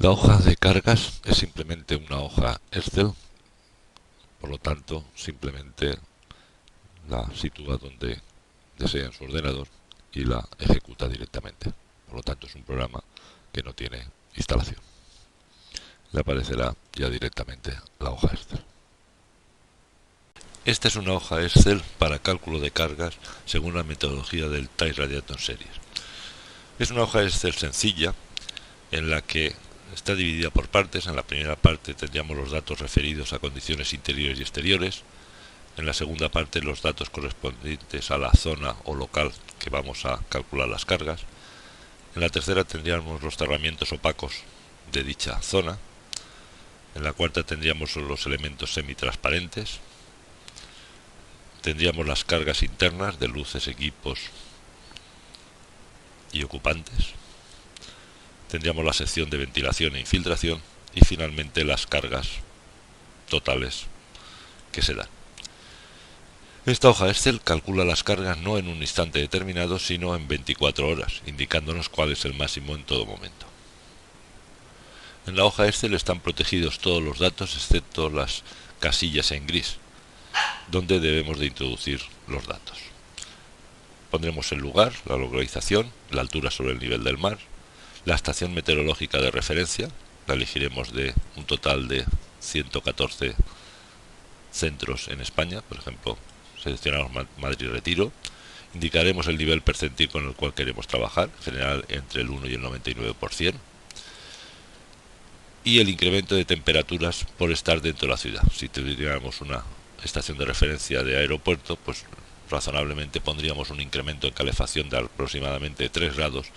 La hoja de cargas es simplemente una hoja Excel, por lo tanto simplemente la sitúa donde desea en su ordenador y la ejecuta directamente. Por lo tanto es un programa que no tiene instalación. Le aparecerá ya directamente la hoja Excel. Esta es una hoja Excel para cálculo de cargas según la metodología del Time Radiator Series. Es una hoja Excel sencilla en la que está dividida por partes. En la primera parte tendríamos los datos referidos a condiciones interiores y exteriores. En la segunda parte los datos correspondientes a la zona o local que vamos a calcular las cargas. En la tercera tendríamos los cerramientos opacos de dicha zona. En la cuarta tendríamos los elementos semitransparentes. Tendríamos las cargas internas de luces, equipos y ocupantes. Tendríamos la sección de ventilación e infiltración y finalmente las cargas totales que se dan. Esta hoja Excel calcula las cargas no en un instante determinado, sino en 24 horas, indicándonos cuál es el máximo en todo momento. En la hoja Excel están protegidos todos los datos excepto las casillas en gris, donde debemos de introducir los datos. Pondremos el lugar, la localización, la altura sobre el nivel del mar, la estación meteorológica de referencia, la elegiremos de un total de 114 centros en España, por ejemplo, seleccionamos Madrid Retiro, indicaremos el nivel percentil con el cual queremos trabajar, en general entre el 1 y el 99%, y el incremento de temperaturas por estar dentro de la ciudad. Si tuviéramos una estación de referencia de aeropuerto, pues razonablemente pondríamos un incremento en calefacción de aproximadamente 3 grados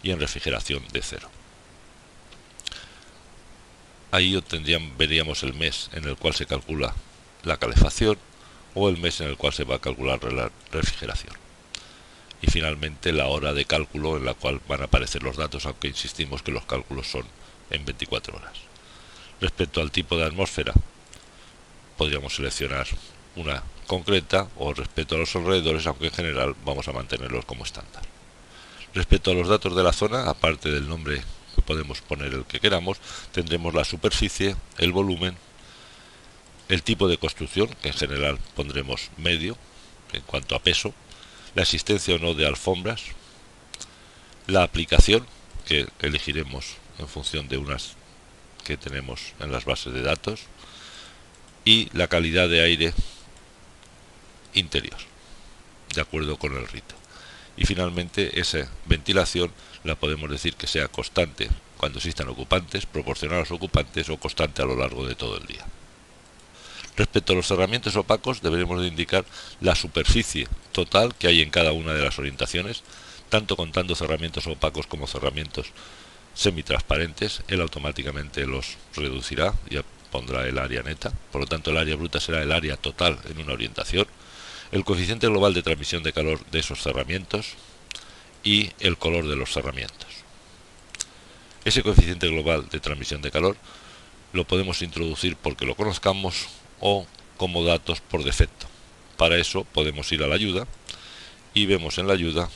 y en refrigeración de 0. Ahí veríamos el mes en el cual se calcula la calefacción o el mes en el cual se va a calcular la refrigeración. Y finalmente la hora de cálculo en la cual van a aparecer los datos, aunque insistimos que los cálculos son en 24 horas. Respecto al tipo de atmósfera, podríamos seleccionar una concreta o respecto a los alrededores, aunque en general vamos a mantenerlos como estándar. Respecto a los datos de la zona, aparte del nombre que podemos poner el que queramos, tendremos la superficie, el volumen, el tipo de construcción, que en general pondremos medio en cuanto a peso, la existencia o no de alfombras, la aplicación, que elegiremos en función de unas que tenemos en las bases de datos, y la calidad de aire interior, de acuerdo con el rito. Y finalmente esa ventilación la podemos decir que sea constante cuando existan ocupantes, proporcional a los ocupantes o constante a lo largo de todo el día. Respecto a los cerramientos opacos, deberemos de indicar la superficie total que hay en cada una de las orientaciones, tanto contando cerramientos opacos como cerramientos semitransparentes. Él automáticamente los reducirá y pondrá el área neta. Por lo tanto, el área bruta será el área total en una orientación, el coeficiente global de transmisión de calor de esos cerramientos y el color de los cerramientos. Ese coeficiente global de transmisión de calor lo podemos introducir porque lo conozcamos o como datos por defecto. Para eso podemos ir a la ayuda y vemos en la ayuda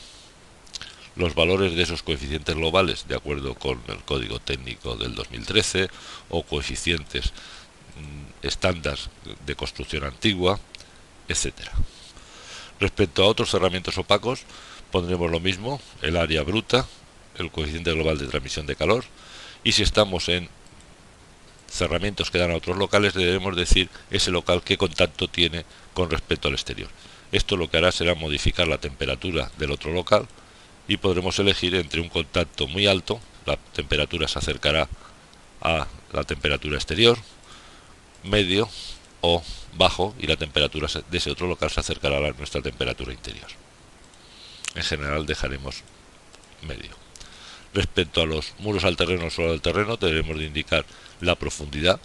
los valores de esos coeficientes globales de acuerdo con el código técnico del 2013 o coeficientes estándar de construcción antigua, etcétera. Respecto a otros cerramientos opacos, pondremos lo mismo, el área bruta, el coeficiente global de transmisión de calor, y si estamos en cerramientos que dan a otros locales, debemos decir ese local qué contacto tiene con respecto al exterior. Esto lo que hará será modificar la temperatura del otro local y podremos elegir entre un contacto muy alto, la temperatura se acercará a la temperatura exterior, medio o bajo, y la temperatura de ese otro local se acercará a nuestra temperatura interior. En general dejaremos medio. Respecto a los muros al terreno o suelo al terreno, debemos de indicar la profundidad,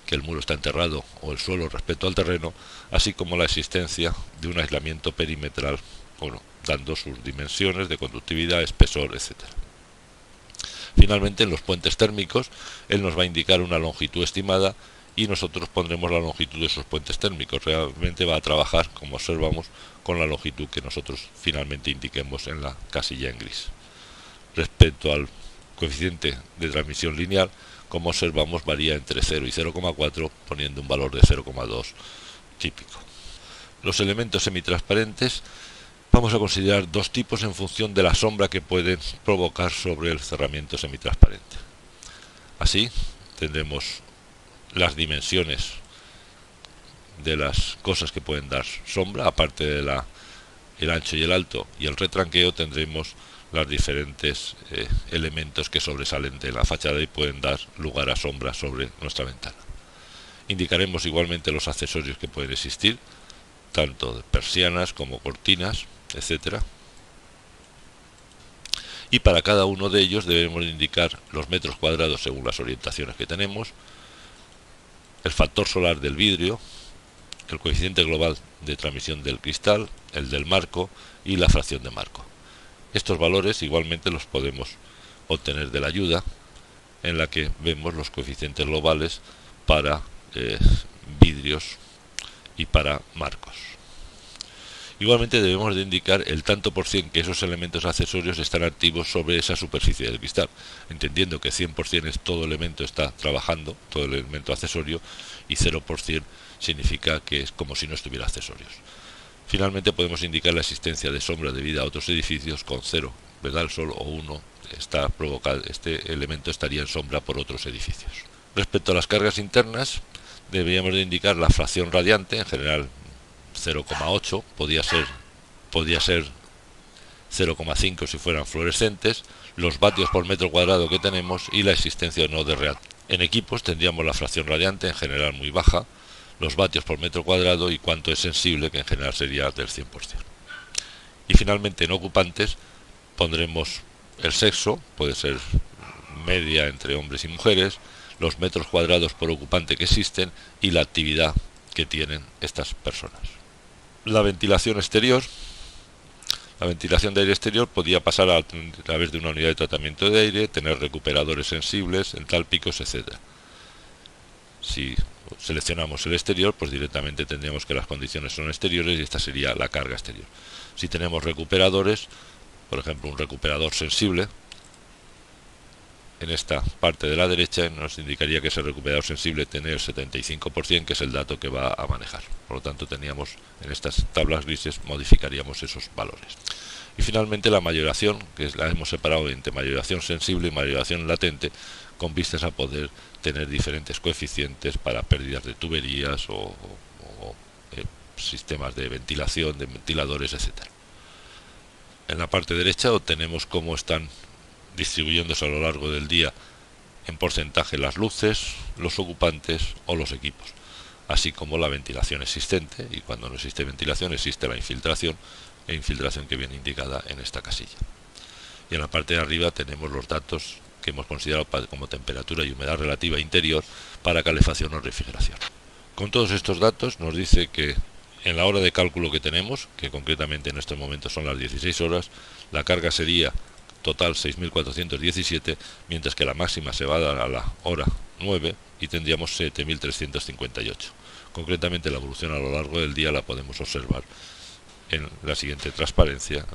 que el muro está enterrado o el suelo respecto al terreno, así como la existencia de un aislamiento perimetral, dando sus dimensiones de conductividad, espesor, etc. Finalmente, en los puentes térmicos, él nos va a indicar una longitud estimada y nosotros pondremos la longitud de esos puentes térmicos. Realmente va a trabajar, como observamos, con la longitud que nosotros finalmente indiquemos en la casilla en gris. Respecto al coeficiente de transmisión lineal, como observamos, varía entre 0 y 0,4, poniendo un valor de 0,2 típico. Los elementos semitransparentes vamos a considerar dos tipos en función de la sombra que pueden provocar sobre el cerramiento semitransparente. Así tendremos las dimensiones de las cosas que pueden dar sombra, aparte de el ancho y el alto y el retranqueo, tendremos los diferentes elementos que sobresalen de la fachada y pueden dar lugar a sombra sobre nuestra ventana. Indicaremos igualmente los accesorios que pueden existir, tanto de persianas como cortinas, etcétera. Y para cada uno de ellos debemos indicar los metros cuadrados según las orientaciones que tenemos, el factor solar del vidrio, el coeficiente global de transmisión del cristal, el del marco y la fracción de marco. Estos valores igualmente los podemos obtener de la ayuda, en la que vemos los coeficientes globales para vidrios y para marcos. Igualmente debemos de indicar el tanto por cien que esos elementos accesorios están activos sobre esa superficie del cristal, entendiendo que 100% es todo elemento está trabajando, todo el elemento accesorio, y 0% significa que es como si no estuviera accesorios. Finalmente podemos indicar la existencia de sombra debida a otros edificios con 0, ¿verdad? El sol, o 1 está provocado, este elemento estaría en sombra por otros edificios. Respecto a las cargas internas, deberíamos de indicar la fracción radiante, en general 0,8, podría ser 0,5 si fueran fluorescentes, los vatios por metro cuadrado que tenemos y la existencia o no de reactor. En equipos tendríamos la fracción radiante, en general muy baja, los vatios por metro cuadrado y cuánto es sensible, que en general sería del 100%. Y finalmente en ocupantes pondremos el sexo, puede ser media entre hombres y mujeres, los metros cuadrados por ocupante que existen y la actividad que tienen estas personas. La ventilación exterior. La ventilación de aire exterior podía pasar a través de una unidad de tratamiento de aire, tener recuperadores sensibles, entálpicos, etc. Si seleccionamos el exterior, pues directamente tendríamos que las condiciones son exteriores y esta sería la carga exterior. Si tenemos recuperadores, por ejemplo un recuperador sensible, en esta parte de la derecha nos indicaría que ese recuperador sensible tiene el 75%, que es el dato que va a manejar. Por lo tanto, teníamos en estas tablas grises, modificaríamos esos valores. Y finalmente la mayoración, que la hemos separado entre mayoración sensible y mayoración latente, con vistas a poder tener diferentes coeficientes para pérdidas de tuberías o sistemas de ventilación, de ventiladores, etc. En la parte derecha obtenemos cómo están distribuyéndose a lo largo del día en porcentaje las luces, los ocupantes o los equipos, así como la ventilación existente, y cuando no existe ventilación existe la infiltración, e infiltración que viene indicada en esta casilla. Y en la parte de arriba tenemos los datos que hemos considerado como temperatura y humedad relativa interior para calefacción o refrigeración. Con todos estos datos nos dice que en la hora de cálculo que tenemos, que concretamente en estos momentos son las 16 horas, la carga sería total 6.417, mientras que la máxima se va a dar a la hora 9 y tendríamos 7.358. Concretamente la evolución a lo largo del día la podemos observar en la siguiente transparencia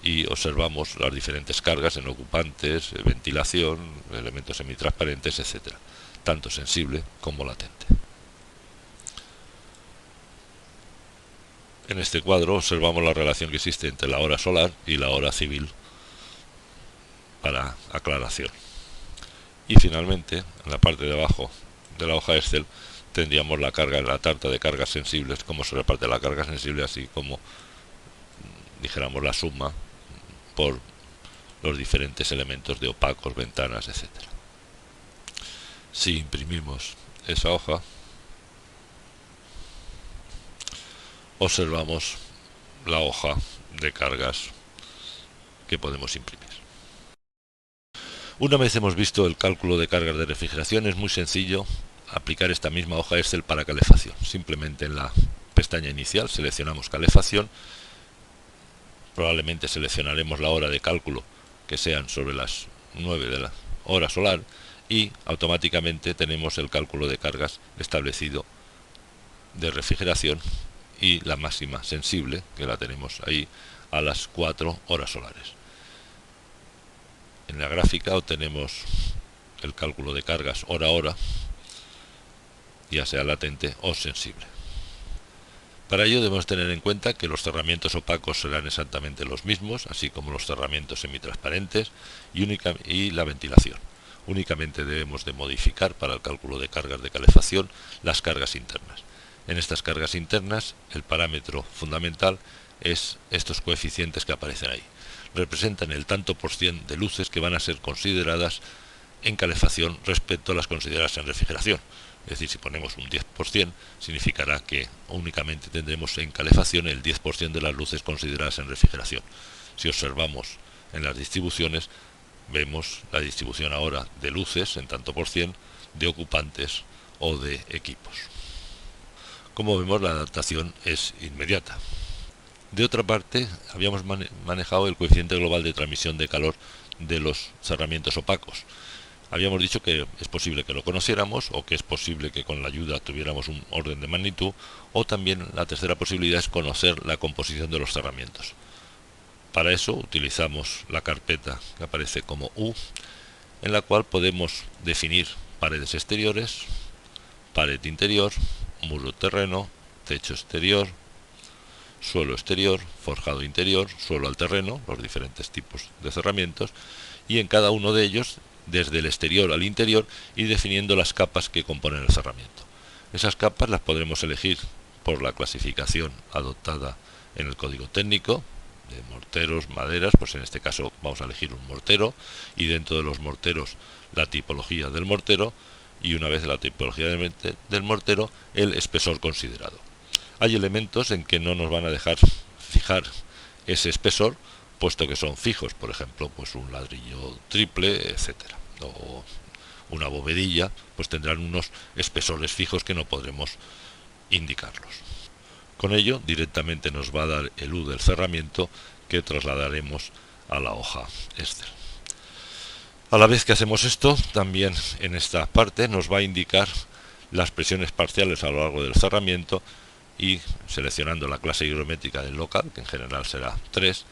y observamos las diferentes cargas en ocupantes, ventilación, elementos semitransparentes, etc., tanto sensible como latente. En este cuadro observamos la relación que existe entre la hora solar y la hora civil para aclaración. Y finalmente, en la parte de abajo de la hoja Excel tendríamos la carga, la tarta de cargas sensibles, cómo se reparte la carga sensible, así como dijéramos la suma por los diferentes elementos de opacos, ventanas, etc. Si imprimimos esa hoja, observamos la hoja de cargas que podemos imprimir. Una vez hemos visto el cálculo de cargas de refrigeración, es muy sencillo aplicar esta misma hoja Excel para calefacción. Simplemente en la pestaña inicial seleccionamos calefacción, probablemente seleccionaremos la hora de cálculo que sean sobre las 9 de la hora solar y automáticamente tenemos el cálculo de cargas establecido de refrigeración y la máxima sensible, que la tenemos ahí a las 4 horas solares. En la gráfica obtenemos el cálculo de cargas hora a hora, ya sea latente o sensible. Para ello debemos tener en cuenta que los cerramientos opacos serán exactamente los mismos, así como los cerramientos semitransparentes y la ventilación. Únicamente debemos de modificar para el cálculo de cargas de calefacción las cargas internas. En estas cargas internas el parámetro fundamental es estos coeficientes que aparecen ahí. Representan el tanto por cien de luces que van a ser consideradas en calefacción respecto a las consideradas en refrigeración. Es decir, si ponemos un 10%, significará que únicamente tendremos en calefacción el 10% de las luces consideradas en refrigeración. Si observamos en las distribuciones, vemos la distribución ahora de luces en tanto por cien, de ocupantes o de equipos. Como vemos, la adaptación es inmediata. De otra parte, habíamos manejado el coeficiente global de transmisión de calor de los cerramientos opacos. Habíamos dicho que es posible que lo conociéramos, o que es posible que con la ayuda tuviéramos un orden de magnitud, o también la tercera posibilidad es conocer la composición de los cerramientos. Para eso utilizamos la carpeta que aparece como U, en la cual podemos definir paredes exteriores, pared interior, muro terreno, techo exterior, suelo exterior, forjado interior, suelo al terreno, los diferentes tipos de cerramientos, y en cada uno de ellos desde el exterior al interior y definiendo las capas que componen el cerramiento. Esas capas las podremos elegir por la clasificación adoptada en el código técnico de morteros, maderas. Pues en este caso vamos a elegir un mortero, y dentro de los morteros la tipología del mortero, y una vez la tipología del mortero el espesor considerado. Hay elementos en que no nos van a dejar fijar ese espesor, puesto que son fijos, por ejemplo, pues un ladrillo triple, etcétera, o una bovedilla, pues tendrán unos espesores fijos que no podremos indicarlos. Con ello directamente nos va a dar el U del cerramiento, que trasladaremos a la hoja Excel. A la vez que hacemos esto, también en esta parte nos va a indicar las presiones parciales a lo largo del cerramiento, y seleccionando la clase higrométrica del local, que en general será 3,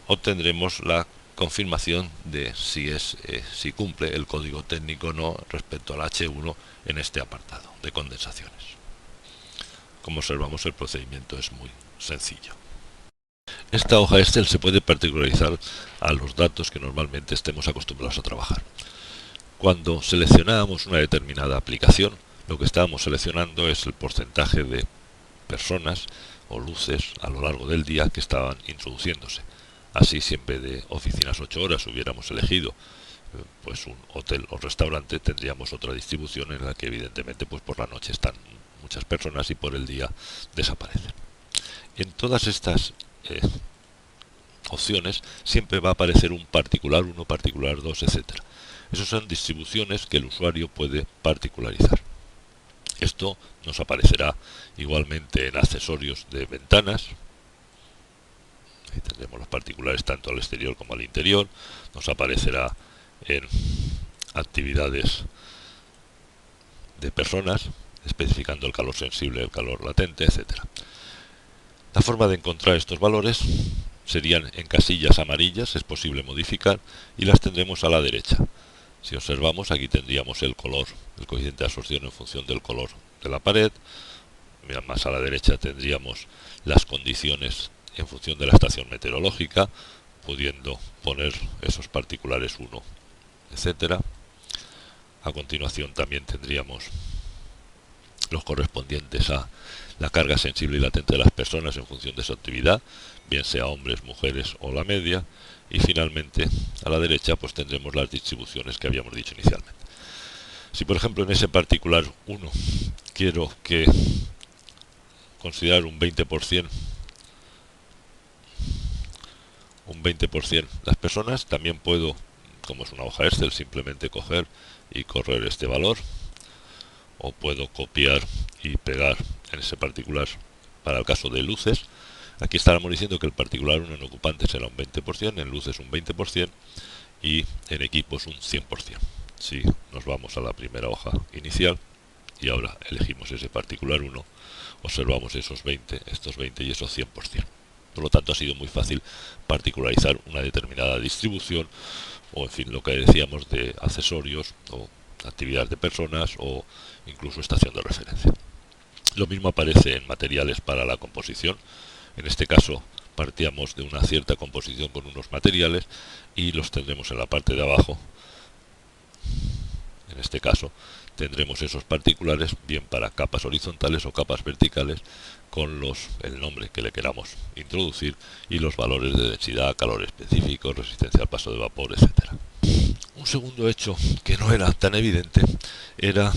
obtendremos la confirmación de si cumple el código técnico o no respecto al H1 en este apartado de condensaciones. Como observamos, el procedimiento es muy sencillo. Esta hoja Excel se puede particularizar a los datos que normalmente estemos acostumbrados a trabajar. Cuando seleccionábamos una determinada aplicación, lo que estábamos seleccionando es el porcentaje de personas o luces a lo largo del día que estaban introduciéndose. Así, si en vez de oficinas 8 horas hubiéramos elegido pues un hotel o restaurante, tendríamos otra distribución en la que evidentemente pues por la noche están muchas personas y por el día desaparecen. En todas estas opciones siempre va a aparecer un particular 1, particular 2, etcétera. Esas son distribuciones que el usuario puede particularizar. Esto nos aparecerá igualmente en accesorios de ventanas. Ahí tendremos los particulares tanto al exterior como al interior. Nos aparecerá en actividades de personas, especificando el calor sensible, el calor latente, etcétera. La forma de encontrar estos valores serían en casillas amarillas, es posible modificar, y las tendremos a la derecha. Si observamos, aquí tendríamos el color, el coeficiente de absorción en función del color de la pared. Más a la derecha tendríamos las condiciones en función de la estación meteorológica, pudiendo poner esos particulares 1, etcétera. A continuación también tendríamos los correspondientes a la carga sensible y latente de las personas en función de su actividad, bien sea hombres, mujeres o la media. Y finalmente a la derecha pues tendremos las distribuciones que habíamos dicho inicialmente. Si por ejemplo en ese particular 1 quiero que considerar un 20% las personas, también puedo, como es una hoja Excel, simplemente coger y correr este valor, o puedo copiar y pegar en ese particular para el caso de luces. Aquí estábamos diciendo que el particular 1 en ocupantes será un 20%, en luces un 20% y en equipos un 100%. Si nos vamos a la primera hoja inicial y ahora elegimos ese particular 1, observamos esos 20, estos 20 y esos 100%. Por lo tanto, ha sido muy fácil particularizar una determinada distribución o, en fin, lo que decíamos de accesorios o actividades de personas o incluso estación de referencia. Lo mismo aparece en materiales para la composición. En este caso partíamos de una cierta composición con unos materiales y los tendremos en la parte de abajo. En este caso tendremos esos particulares bien para capas horizontales o capas verticales con el nombre que le queramos introducir y los valores de densidad, calor específico, resistencia al paso de vapor, etcétera. Un segundo hecho que no era tan evidente era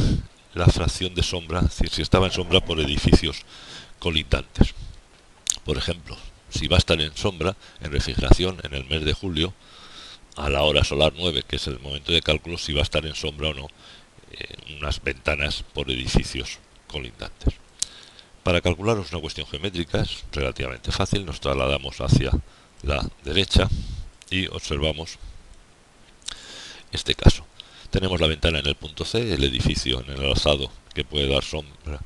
la fracción de sombra, es decir, si estaba en sombra por edificios colindantes. Por ejemplo, si va a estar en sombra, en refrigeración, en el mes de julio, a la hora solar 9, que es el momento de cálculo, si va a estar en sombra o no, unas ventanas por edificios colindantes. Para calcular es una cuestión geométrica, es relativamente fácil, nos trasladamos hacia la derecha y observamos este caso. Tenemos la ventana en el punto C, el edificio en el alzado que puede dar sombra,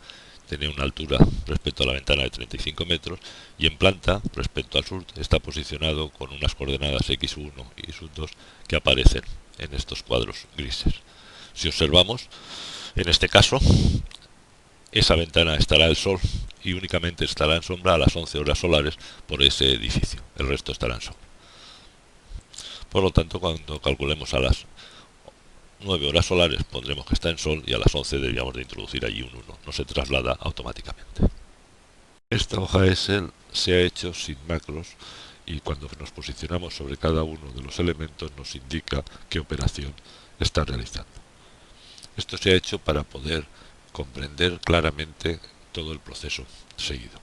tiene una altura respecto a la ventana de 35 metros y en planta, respecto al sur, está posicionado con unas coordenadas x1 y x2 que aparecen en estos cuadros grises. Si observamos, en este caso, esa ventana estará el sol y únicamente estará en sombra a las 11 horas solares por ese edificio. El resto estará en sombra. Por lo tanto, cuando calculemos a las 9 horas solares pondremos que está en sol y a las 11 deberíamos de introducir allí un 1. No se traslada automáticamente. Esta hoja Excel se ha hecho sin macros y cuando nos posicionamos sobre cada uno de los elementos nos indica qué operación está realizando. Esto se ha hecho para poder comprender claramente todo el proceso seguido.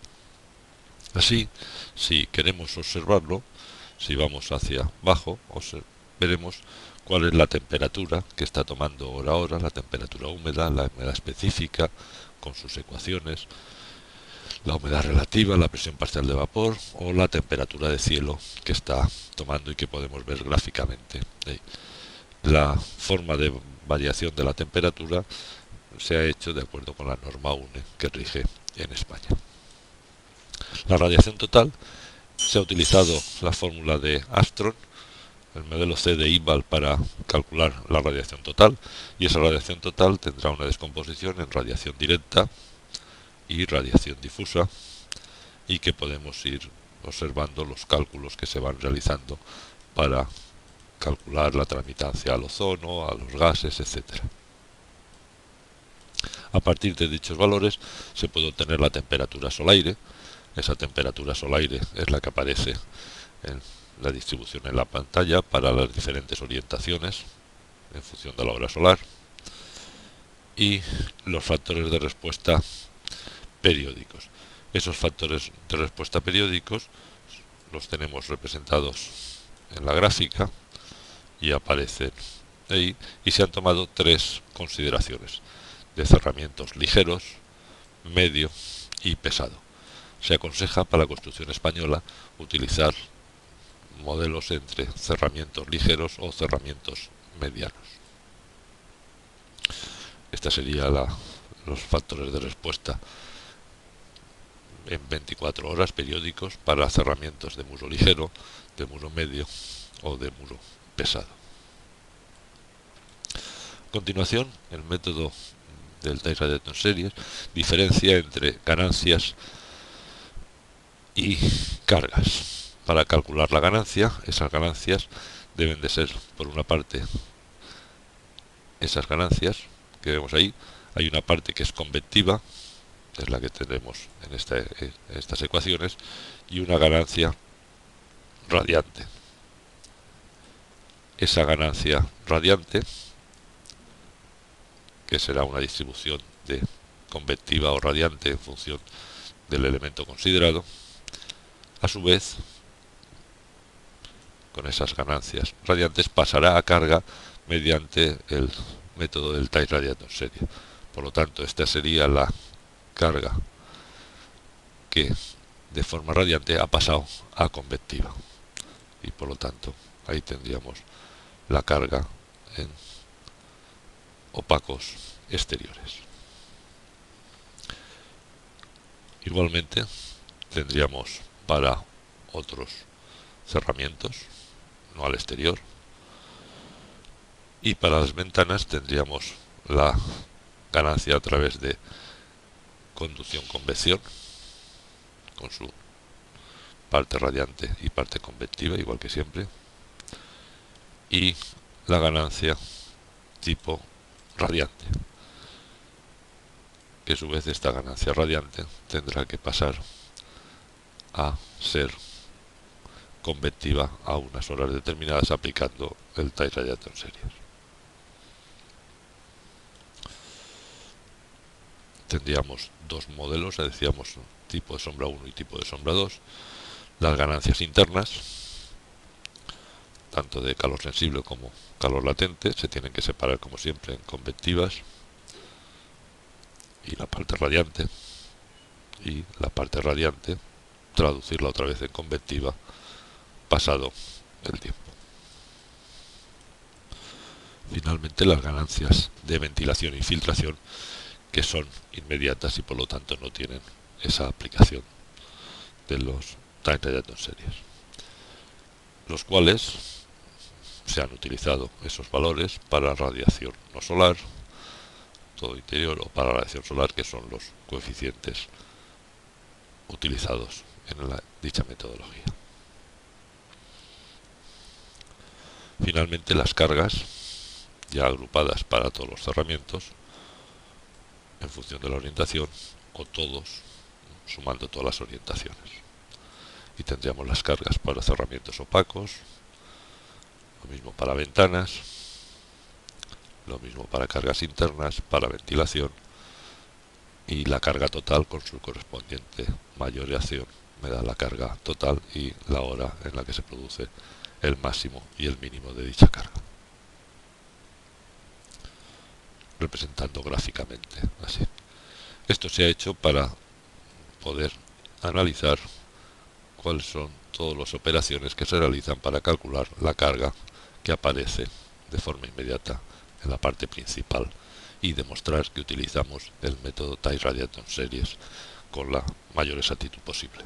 Así, si queremos observarlo, si vamos hacia abajo, veremos cuál es la temperatura que está tomando hora a hora, la temperatura húmeda, la humedad específica, con sus ecuaciones, la humedad relativa, la presión parcial de vapor o la temperatura de cielo que está tomando y que podemos ver gráficamente. La forma de variación de la temperatura se ha hecho de acuerdo con la norma UNE que rige en España. La radiación total, se ha utilizado la fórmula de Armstrong, el modelo C de IBAL para calcular la radiación total, y esa radiación total tendrá una descomposición en radiación directa y radiación difusa, y que podemos ir observando los cálculos que se van realizando para calcular la tramitancia al ozono, a los gases, etc. A partir de dichos valores se puede obtener la temperatura sol-aire. Esa temperatura sol-aire es la que aparece en la distribución en la pantalla para las diferentes orientaciones en función de la hora solar y los factores de respuesta periódicos. Esos factores de respuesta periódicos los tenemos representados en la gráfica y aparecen ahí, y se han tomado tres consideraciones de cerramientos ligeros, medio y pesado. Se aconseja para la construcción española utilizar modelos entre cerramientos ligeros o cerramientos medianos. Esta sería los factores de respuesta en 24 horas periódicos para cerramientos de muro ligero, de muro medio o de muro pesado. A continuación, el método del Time Radiation Series diferencia entre ganancias y cargas. Para calcular la ganancia, esas ganancias deben de ser, por una parte, esas ganancias que vemos ahí, hay una parte que es convectiva, es la que tenemos en estas ecuaciones, y una ganancia radiante. Esa ganancia radiante, que será una distribución de convectiva o radiante en función del elemento considerado, a su vez, con esas ganancias radiantes pasará a carga mediante el método del Time Radiation Series. Por lo tanto, esta sería la carga que de forma radiante ha pasado a convectiva y por lo tanto ahí tendríamos la carga en opacos exteriores. Igualmente tendríamos para otros cerramientos, no al exterior. Y para las ventanas tendríamos la ganancia a través de conducción-convección, con su parte radiante y parte convectiva, igual que siempre, y la ganancia tipo radiante, que a su vez esta ganancia radiante tendrá que pasar a ser convectiva a unas horas determinadas aplicando el Time Radiation Series. Tendríamos dos modelos, decíamos tipo de sombra 1 y tipo de sombra 2. Las ganancias internas, tanto de calor sensible como calor latente, se tienen que separar como siempre en convectivas, y la parte radiante, y la parte radiante traducirla otra vez en convectiva pasado el tiempo. Finalmente, las ganancias de ventilación y filtración, que son inmediatas y por lo tanto no tienen esa aplicación de los Time Radiation Series, los cuales se han utilizado esos valores para radiación no solar, todo interior, o para radiación solar, que son los coeficientes utilizados en dicha metodología. Finalmente, las cargas ya agrupadas para todos los cerramientos en función de la orientación, o todos sumando todas las orientaciones. Y tendríamos las cargas para cerramientos opacos, lo mismo para ventanas, lo mismo para cargas internas, para ventilación, y la carga total con su correspondiente mayoración me da la carga total y la hora en la que se produce el máximo y el mínimo de dicha carga, representando gráficamente así. Esto se ha hecho para poder analizar cuáles son todas las operaciones que se realizan para calcular la carga que aparece de forma inmediata en la parte principal, y demostrar que utilizamos el método Time Radiation Series con la mayor exactitud posible.